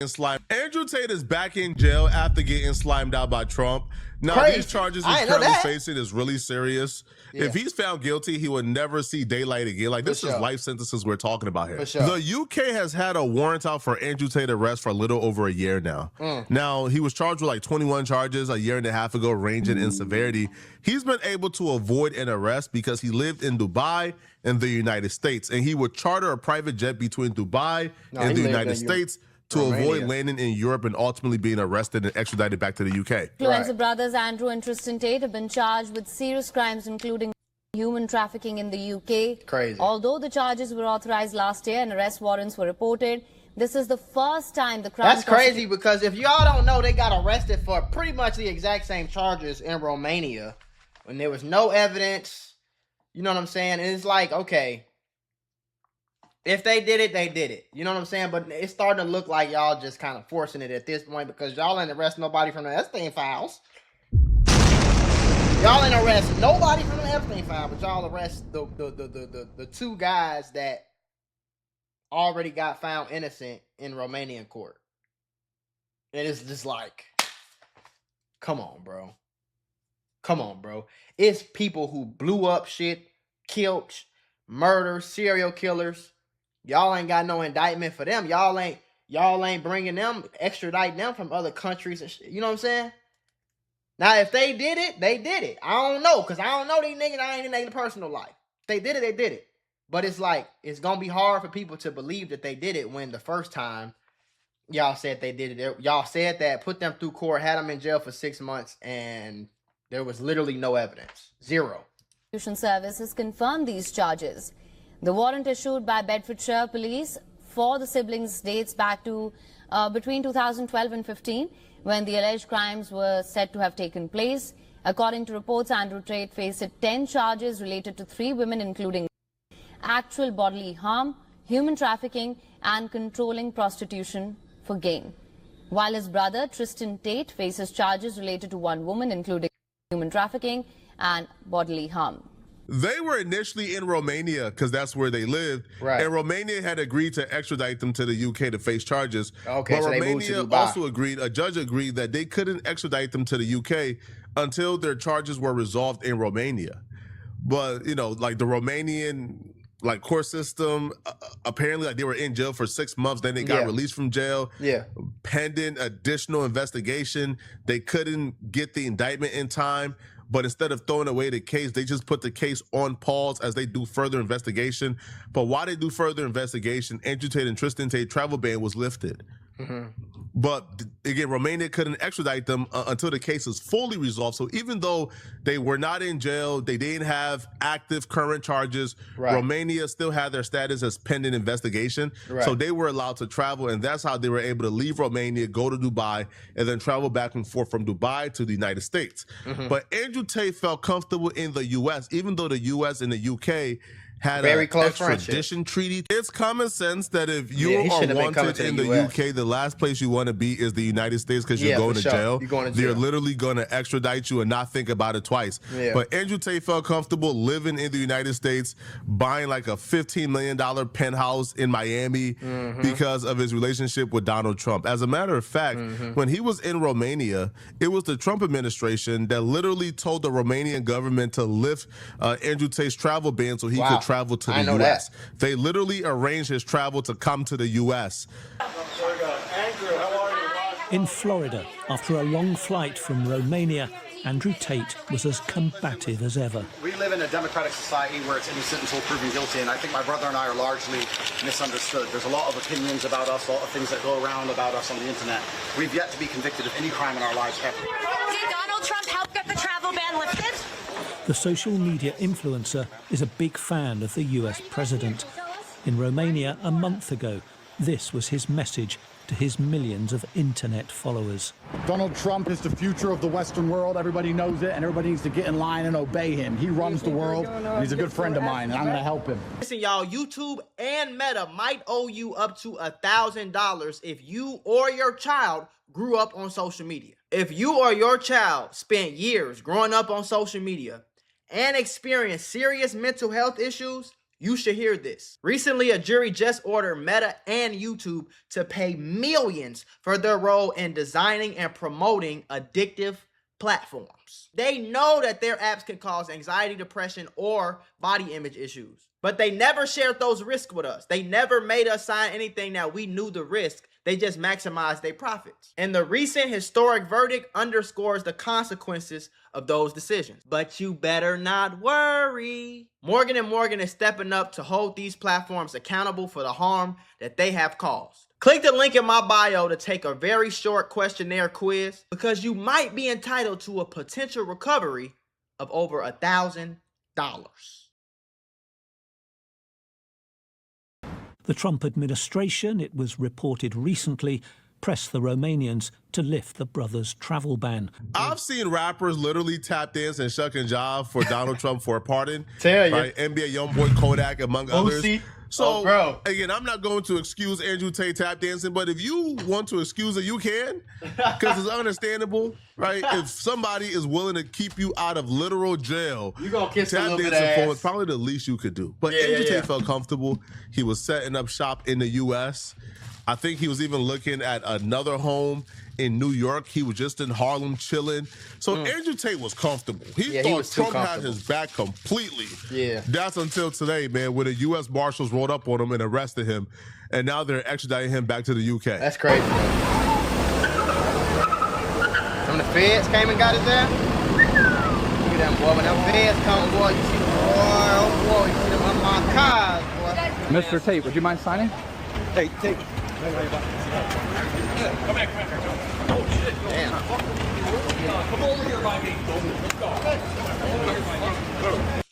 slime. Andrew Tate is back in jail after getting slimed out by Trump. Now, Crazy. these charges he's currently facing is really serious. Yeah. If he's found guilty, he would never see daylight again. Like, this is life sentences we're talking about here. The UK has had a warrant out for Andrew Tate arrest for a little over a year now. Now, he was charged with like 21 charges a year and a half ago, ranging in severity. He's been able to avoid an arrest because he lived in Dubai and the United States, and he would charter a private jet between Dubai and the United States to avoid landing in Europe and ultimately being arrested and extradited back to the UK. Influencer brothers Andrew and Tristan Tate have been charged with serious crimes, including human trafficking in the UK. Crazy. Although the charges were authorized last year and arrest warrants were reported, this is the first time the Crown... That's crazy, because if y'all don't know, they got arrested for pretty much the exact same charges in Romania when there was no evidence. You know what I'm saying? And it's like, okay, if they did it, they did it. You know what I'm saying? But it's starting to look like y'all just kind of forcing it at this point, because y'all ain't arrest nobody from the Epstein files. Y'all ain't arrest nobody from the Epstein file, but y'all arrest the two guys that already got found innocent in Romanian court. And it's just like, come on, bro. Come on, bro. It's people who blew up shit, killed, murder, serial killers. Y'all ain't got no indictment for them. Y'all ain't bringing them, extraditing them from other countries and shit. You know what I'm saying? Now, if they did it, they did it. I don't know, because I don't know these niggas. I ain't in their personal life. If they did it, they did it. But it's like, it's going to be hard for people to believe that they did it when the first time y'all said they did it. Y'all said that, put them through court, had them in jail for 6 months, and there was literally no evidence. Zero. Extradition Service has confirmed these charges. The warrant issued by Bedfordshire Police for the siblings dates back to between 2012 and 15, when the alleged crimes were said to have taken place. According to reports, Andrew Tate faced 10 charges related to 3 women, including actual bodily harm, human trafficking, and controlling prostitution for gain. While his brother, Tristan Tate, faces charges related to 1 woman, including human trafficking and bodily harm. They were initially in Romania because that's where they lived. Right. And Romania had agreed to extradite them to the UK to face charges. Okay, but so Romania also agreed, a judge agreed that they couldn't extradite them to the UK until their charges were resolved in Romania. But, you know, like the Romanian court system, apparently like they were in jail for 6 months, then they got released from jail. Yeah. Pending additional investigation. They couldn't get the indictment in time. But instead of throwing away the case, they just put the case on pause as they do further investigation. But while they do further investigation, Andrew Tate and Tristan Tate travel ban was lifted. But again, Romania couldn't extradite them until the case is fully resolved. So even though they were not in jail, they didn't have active current charges, Romania still had their status as pending investigation. So they were allowed to travel, and that's how they were able to leave Romania, go to Dubai, and then travel back and forth from Dubai to the United States. But Andrew Tate felt comfortable in the U.S., even though the U.S. and the U.K. had very close extradition treaty. It's common sense that if you are wanted in the UK, the last place you want to be is the United States, because you're going to jail. They're literally going to extradite you and not think about it twice. But Andrew Tate felt comfortable living in the United States, buying like a $15 million penthouse in Miami because of his relationship with Donald Trump. As a matter of fact, when he was in Romania, it was the Trump administration that literally told the Romanian government to lift Andrew Tate's travel ban so he could travel to the U.S. They literally arranged his travel to come to the U.S. In Florida, after a long flight from Romania, Andrew Tate was as combative as ever. We live in a democratic society where it's innocent until proven guilty, and I think my brother and I are largely misunderstood. There's a lot of opinions about us, a lot of things that go around about us on the internet. We've yet to be convicted of any crime in our lives ever. Did Donald Trump help get the travel ban lifted? The social media influencer is a big fan of the US president. In Romania a month ago, this was his message to his millions of internet followers. Donald Trump is the future of the Western world. Everybody knows it, and everybody needs to get in line and obey him. He runs the world, and he's a good friend of mine, and I'm going to help him. Listen, y'all, YouTube and Meta might owe you up to $1,000 if you or your child grew up on social media. If you or your child spent years growing up on social media and experienced serious mental health issues, You should hear this. Recently, a jury just ordered Meta and YouTube to pay millions for their role in designing and promoting addictive platforms. They know that their apps can cause anxiety, depression, or body image issues, but they never shared those risks with us. They never made us sign anything that we knew the risk. They just maximized their profits. And the recent historic verdict underscores the consequences of those decisions. But you better not worry. Morgan & Morgan is stepping up to hold these platforms accountable for the harm that they have caused. Click the link in my bio to take a very short questionnaire quiz, because you might be entitled to a potential recovery of over $1,000. The Trump administration, it was reported recently, pressed the Romanians to lift the brothers' travel ban. I've seen rappers literally tap dance and shuck and jive for Donald Trump for a pardon. Tell you. Right? NBA Youngboy Kodak, among others. So, bro. Again, I'm not going to excuse Andrew Tate tap dancing, but if you want to excuse it, you can, because it's understandable, right? If somebody is willing to keep you out of literal jail, You gonna kiss a tap little bit dancing of for ass. is probably the least you could do. But Yeah, Andrew yeah. Tate felt comfortable. He was setting up shop in the U.S. I think he was even looking at another home in New York. He was just in Harlem chilling. So Andrew Tate was comfortable. He thought was too Trump had comfortable. his back completely. Yeah. That's until today, man, when the U.S. Marshals rolled up on him and arrested him. And now they're extraditing him back to the U.K. That's crazy. Some of the feds came and got his ass. Look at them, boy. When them feds come, boy, you see them, boy, oh boy, you see them unlocked cars, boy. Mr. Tate, would you mind signing? Tate. Damn. Come over here by me.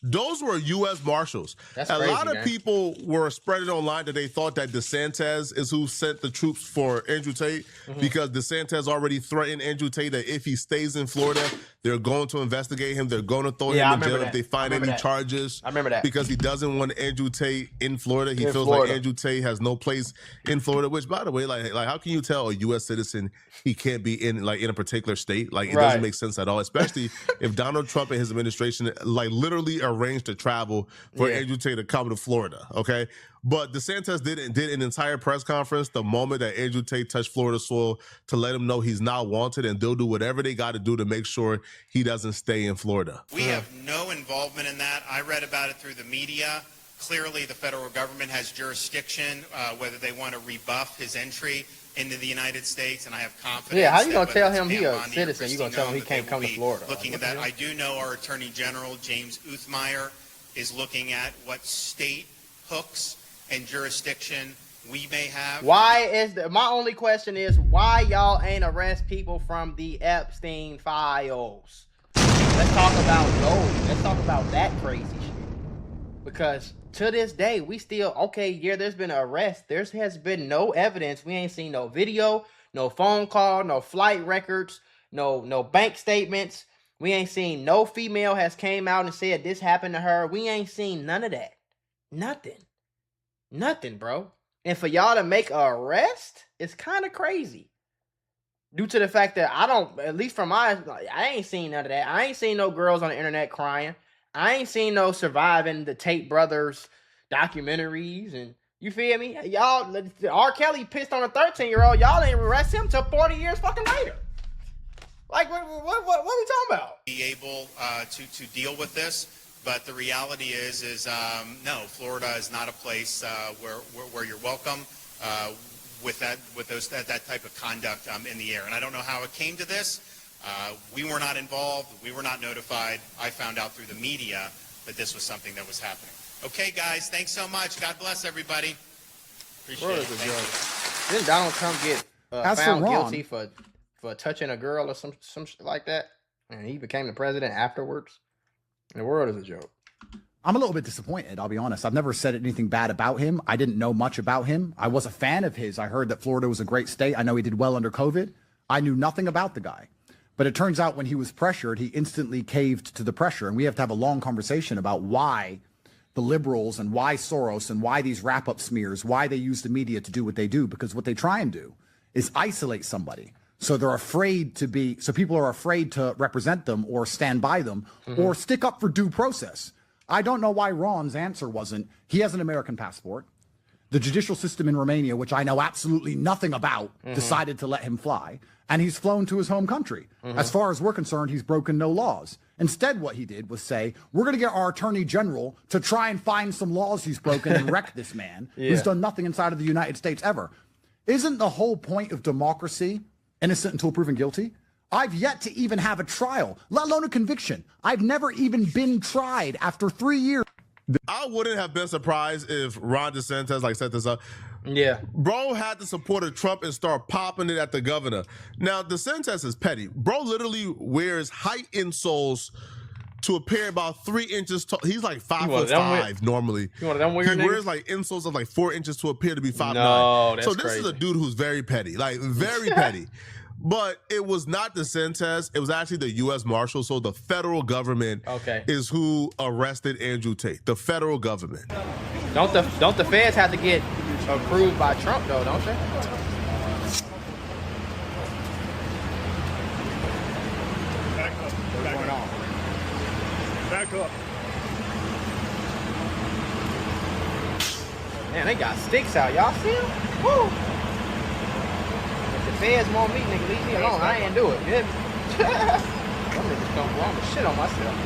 Those were U.S. Marshals. That's a crazy, lot of man. people were spreading online that they thought that DeSantis is who sent the troops for Andrew Tate, because DeSantis already threatened Andrew Tate that if he stays in Florida, they're going to investigate him. They're going to throw Yeah, I him in remember jail if that. they find I any remember that. charges. I remember that. Because he doesn't want Andrew Tate in Florida. He In feels Florida. like Andrew Tate has no place in Florida, which, by the way, like how can you tell a U.S. citizen he can't be in a particular state? Like, it Right. doesn't make sense at all, especially if Donald Trump and his administration literally arranged to travel for Yeah. Andrew Tate to come to Florida, okay? But DeSantis did an entire press conference the moment that Andrew Tate touched Florida soil to let him know he's not wanted, and they'll do whatever they got to do to make sure he doesn't stay in Florida. We have no involvement in that. I read about it through the media. Clearly, the federal government has jurisdiction, whether they want to rebuff his entry into the United States, and I have confidence. Yeah, how you that gonna whether tell it's him he a Pam Bondi or citizen? You gonna tell him he Christine can't Noem, come that to they Florida? will be Looking Like, at that, what I do know our Attorney General, James Uthmeyer, is looking at what state hooks and jurisdiction we may have. My only question is, why y'all ain't arrest people from the Epstein files? Let's talk about those. Let's talk about that crazy shit. Because to this day, we still, there's been an arrest. There has been no evidence. We ain't seen no video, no phone call, no flight records, no bank statements. We ain't seen no female has came out and said this happened to her. We ain't seen none of that. Nothing, bro. And for y'all to make an arrest, it's kind of crazy. Due to the fact that at least from I ain't seen none of that. I ain't seen no girls on the internet crying. I ain't seen no surviving the Tate brothers documentaries. And you feel me? Y'all, R. Kelly pissed on a 13-year-old. Y'all ain't arrest him till 40 years fucking later. Like, what we talking about? Be able to deal with this. But the reality is no, Florida is not a place where you're welcome with that type of conduct in the air. And I don't know how it came to this. We were not involved. We were not notified. I found out through the media that this was something that was happening. Okay, guys, thanks so much. God bless everybody. Appreciate it. Thank you. Didn't Donald Trump get That's found wrong. guilty for touching a girl or some shit like that? And he became the president afterwards? The world is a joke. I'm a little bit disappointed, I'll be honest. I've never said anything bad about him. I didn't know much about him. I was a fan of his. I heard that Florida was a great state. I know he did well under COVID. I knew nothing about the guy. But it turns out when he was pressured, he instantly caved to the pressure. And we have to have a long conversation about why the liberals and why Soros and why these wrap-up smears, why they use the media to do what they do. Because what they try and do is isolate somebody. So they're afraid so people are afraid to represent them or stand by them or stick up for due process. I don't know why Ron's answer wasn't, he has an American passport. The judicial system in Romania, which I know absolutely nothing about, decided to let him fly. And he's flown to his home country. As far as we're concerned, he's broken no laws. Instead, what he did was say, we're going to get our attorney general to try and find some laws he's broken and wreck this man who's done nothing inside of the United States ever. Isn't the whole point of democracy innocent until proven guilty? I've yet to even have a trial, let alone a conviction. I've never even been tried after 3 years. I wouldn't have been surprised if Ron DeSantis set this up. Yeah. Bro had to support a Trump and start popping it at the governor. Now, DeSantis is petty. Bro literally wears height insoles to appear about 3 inches tall. He's like 5'5" normally. You one of them weird He wears niggas? insoles of 4 inches to appear to be 5'9". No, that's so this crazy. is a dude who's very petty, very petty. But it was not DeSantis. It was actually the U.S. Marshal. So the federal government is who arrested Andrew Tate. The federal government. Don't the feds have to get approved by Trump though? Don't they? Back up. What's going on? Back up. Man, they got sticks out. Y'all see them? Woo! If the feds want me, nigga, leave me alone. I ain't do it. You hear me? Them niggas don't go. I'ma shit on myself.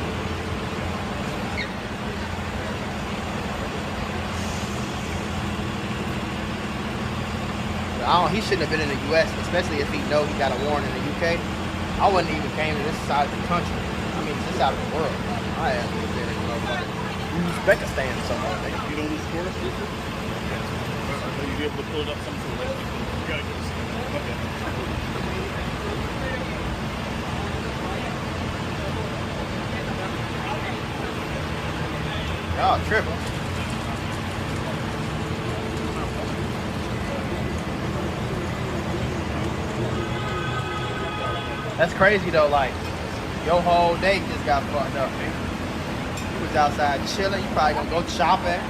He shouldn't have been in the U.S., especially if he know he got a warrant in the U.K. I wouldn't even came to this side of the country. I mean, this side of the world. I haven't even been in motherfucking Uzbekistan or somewhere, nigga. You don't lose score? Will you be able to pull it up some sort of You gotta go see it. Okay. Y'all tripping. That's crazy though, your whole day just got fucked up, man. You was outside chilling, you probably gonna go shopping,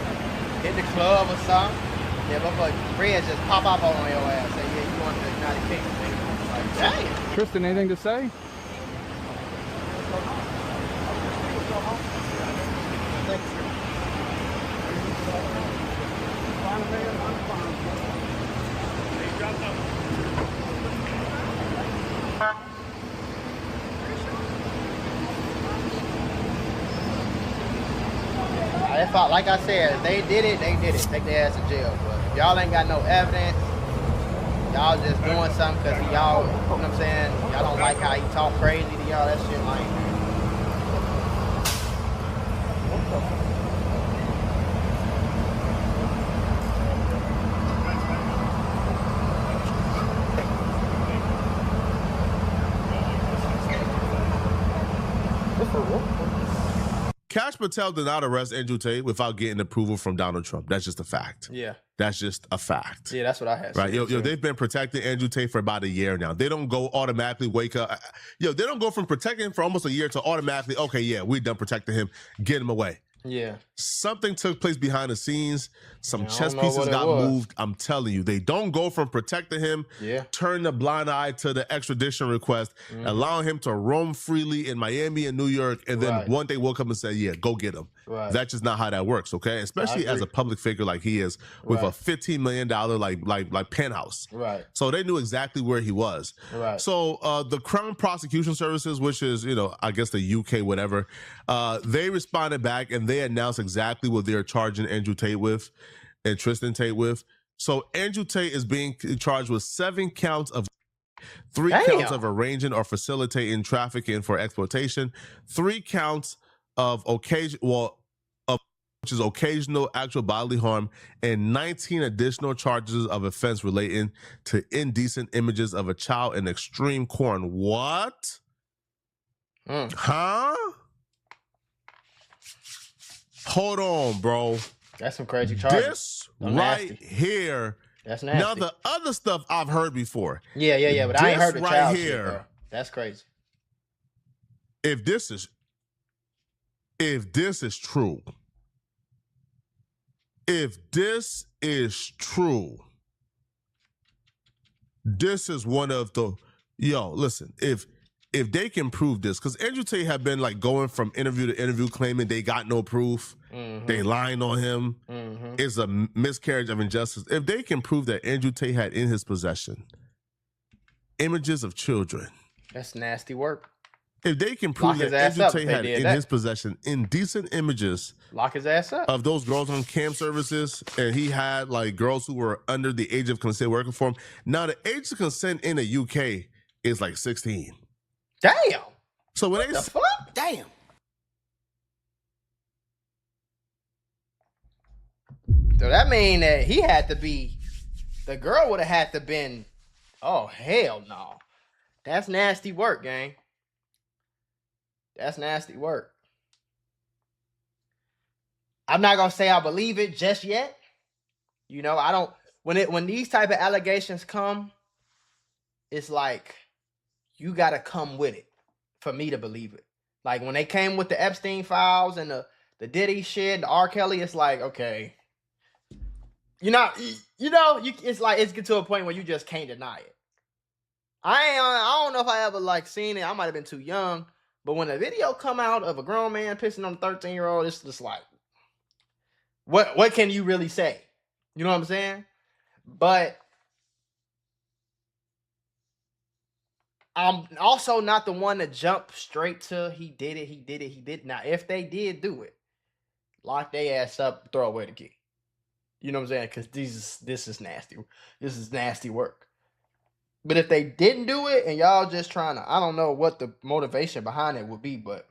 hit the club or something. Yeah, but friends just pop up on your ass, say, yeah, you going to the United Kingdom, nigga. Damn. Tristan, anything to say? Like I said, if they did it, they did it. Take their ass to jail. But if y'all ain't got no evidence, y'all just doing something because y'all, you know what I'm saying? Y'all don't like how he talk crazy to y'all. That shit lame. Kash Patel did not arrest Andrew Tate without getting approval from Donald Trump. That's just a fact. Yeah. That's just a fact. Yeah, that's what I had. Right. They've been protecting Andrew Tate for about a year now. They don't go automatically wake up. They don't go from protecting him for almost a year to automatically, okay, yeah, we're done protecting him. Get him away. Yeah. Something took place behind the scenes. Some chess pieces got moved. I'm telling you, they don't go from protecting him, turn the blind eye to the extradition request, allowing him to roam freely in Miami and New York, and then one day woke up and said, yeah, go get him. Right. That's just not how that works, okay? Especially as a public figure like he is, with a $15 million like penthouse. Right. So they knew exactly where he was. Right. So the Crown Prosecution Services, which is, I guess the UK, whatever, they responded back and they announced exactly what they're charging Andrew Tate with and Tristan Tate with. So Andrew Tate is being charged with 7 counts of 3 counts of arranging or facilitating trafficking for exploitation, 3 counts of which is occasional actual bodily harm, and 19 additional charges of offense relating to indecent images of a child in extreme corn. What? Huh? Hold on, bro. That's some crazy charges. This right here. That's nasty. Now the other stuff I've heard before. Yeah, but I ain't heard the right child here. shit, bro. That's crazy. If this is true, this is one of the listen, if if they can prove this, because Andrew Tate have been like going from interview to interview claiming they got no proof, they lying on him, it's a miscarriage of injustice. If they can prove that Andrew Tate had in his possession images of children, that's nasty work. if they can prove that Andrew Tate had in his possession indecent images, lock his ass up, of those girls on cam services, and he had like girls who were under the age of consent working for him. Now the age of consent in the UK is like 16. Damn. So when what they the fuck? Damn. So that mean that he had to be, the girl would have had to been, oh hell no. That's nasty work, gang. That's nasty work. I'm not gonna say I believe it just yet. You know, I don't, when these type of allegations come, it's like you gotta come with it for me to believe it. Like when they came with the Epstein files and the Diddy shit, the R. Kelly, it's like, okay. It's like it's get to a point where you just can't deny it. I don't know if I ever like seen it. I might have been too young, but when a video come out of a grown man pissing on a 13-year-old, it's just like, what can you really say? You know what I'm saying? But I'm also not the one to jump straight to he did it. Now, if they did do it, lock their ass up, throw away the key. You know what I'm saying? Because this is nasty. This is nasty work. But if they didn't do it and y'all just trying to, I don't know what the motivation behind it would be, but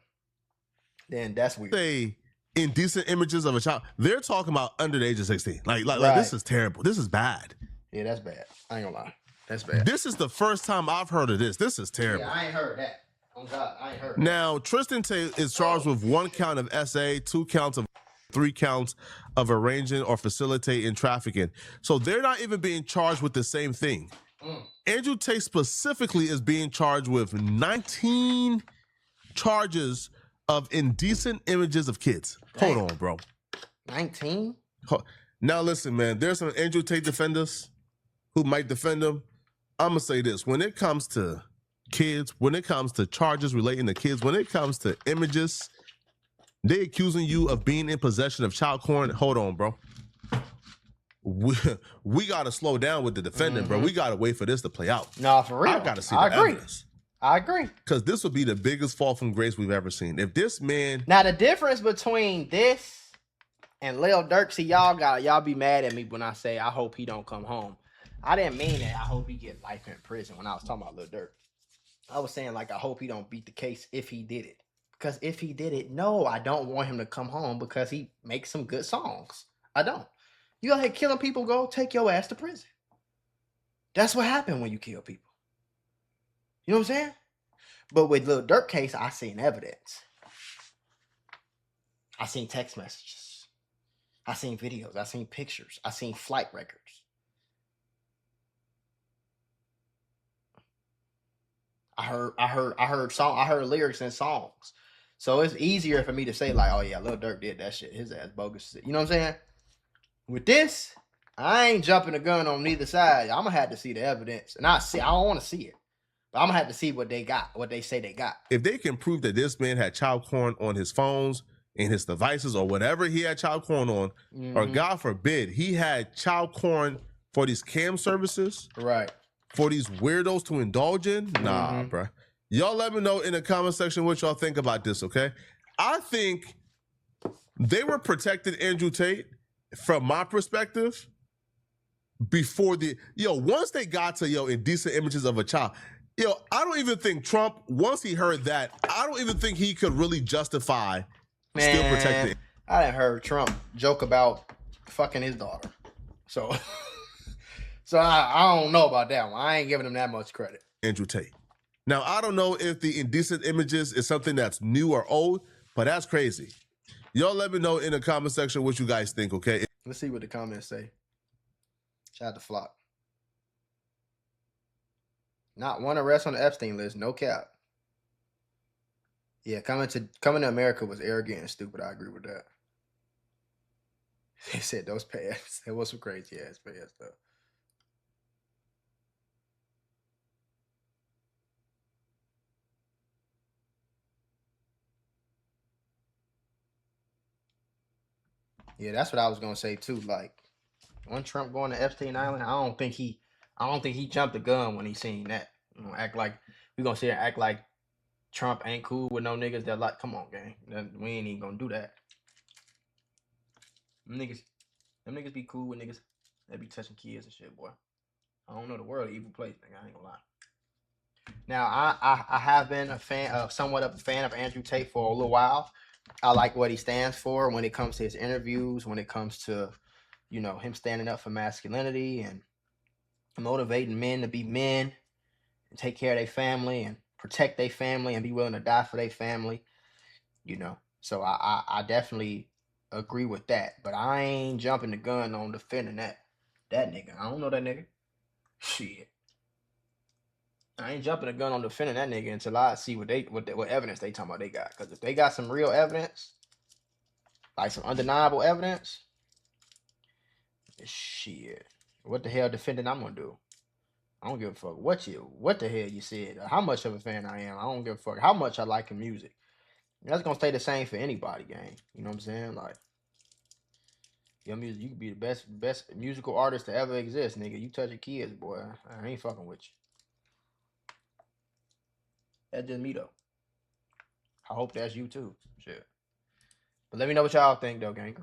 then that's weird. Say indecent images of a child. They're talking about under the age of 16. Like this is terrible. This is bad. Yeah, that's bad. I ain't gonna lie. That's bad. This is the first time I've heard of this. This is terrible. Yeah, I ain't heard that. Oh God, I ain't heard that. Now, Tristan Tate is charged with 1 count of SA, 2 counts of 3 counts of arranging or facilitating trafficking. So they're not even being charged with the same thing. Andrew Tate specifically is being charged with 19 charges of indecent images of kids. Damn. Hold on, bro. 19? Now listen, man, there's some Andrew Tate defenders who might defend him. I'm going to say this. When it comes to kids, when it comes to charges relating to kids, when it comes to images, they accusing you of being in possession of child porn. Hold on, bro. We got to slow down with the defendant, bro. We got to wait for this to play out. Nah, for real. I got to see the evidence. I agree. Because this would be the biggest fall from grace we've ever seen. If this man... Now, the difference between this and Lil Durk, see, y'all be mad at me when I say I hope he don't come home. I didn't mean that. I hope he get life in prison when I was talking about Lil Durk. I was saying, like, I hope he don't beat the case if he did it. Because if he did it, no, I don't want him to come home because he makes some good songs. I don't. You out here killing people, go take your ass to prison. That's what happened when you kill people. You know what I'm saying? But with Lil Durk case, I seen evidence. I seen text messages. I seen videos. I seen pictures. I seen flight records. I heard lyrics in songs. So it's easier for me to say, like, oh yeah, Lil Durk did that shit. His ass bogus. You know what I'm saying? With this, I ain't jumping the gun on neither side. I'm gonna have to see the evidence. And I don't want to see it. But I'm gonna have to see what they got, what they say they got. If they can prove that this man had child porn on his phones, in his devices, or whatever he had child porn on, or God forbid, he had child porn for these cam services, right? For these weirdos to indulge in, nah, bro. Y'all let me know in the comment section what y'all think about this, okay? I think they were protecting Andrew Tate, from my perspective, before once they got to, indecent images of a child, I don't even think Trump, once he heard that, I don't even think he could really justify still protecting. I didn't heard Trump joke about fucking his daughter. So, I don't know about that one. I ain't giving him that much credit. Andrew Tate. Now, I don't know if the indecent images is something that's new or old, but that's crazy. Y'all let me know in the comment section what you guys think, okay? Let's see what the comments say. Shout out to Flock. Not one arrest on the Epstein list, no cap. Yeah, coming to America was arrogant and stupid. I agree with that. They said those pads. It was some crazy ass pads though. Yeah, that's what I was gonna say too. Like, when Trump going to Epstein Island, I don't think he jumped the gun when he seen that. You know, act like we gonna sit here and act like Trump ain't cool with no niggas that like. Come on, gang, we ain't even gonna do that. Them niggas be cool with niggas that be touching kids and shit, boy. I don't know, the world evil place, nigga. I ain't gonna lie. Now, I have been somewhat of a fan of Andrew Tate for a little while. I like what he stands for when it comes to his interviews, when it comes to, him standing up for masculinity and motivating men to be men and take care of their family and protect their family and be willing to die for their family, So I definitely agree with that. But I ain't jumping the gun on defending that nigga. I don't know that nigga. Shit. I ain't jumping the gun on defending that nigga until I see what evidence they talking about they got. Because if they got some real evidence, like some undeniable evidence, shit, what the hell defending I'm gonna do? I don't give a fuck what the hell you said, or how much of a fan I am. I don't give a fuck how much I like your music. That's gonna stay the same for anybody, gang. You know what I'm saying? Like, your music, you could be the best musical artist to ever exist, nigga. You touch your kids, boy, I ain't fucking with you. That's just me though. I hope that's you too. Shit. But let me know what y'all think though, gang.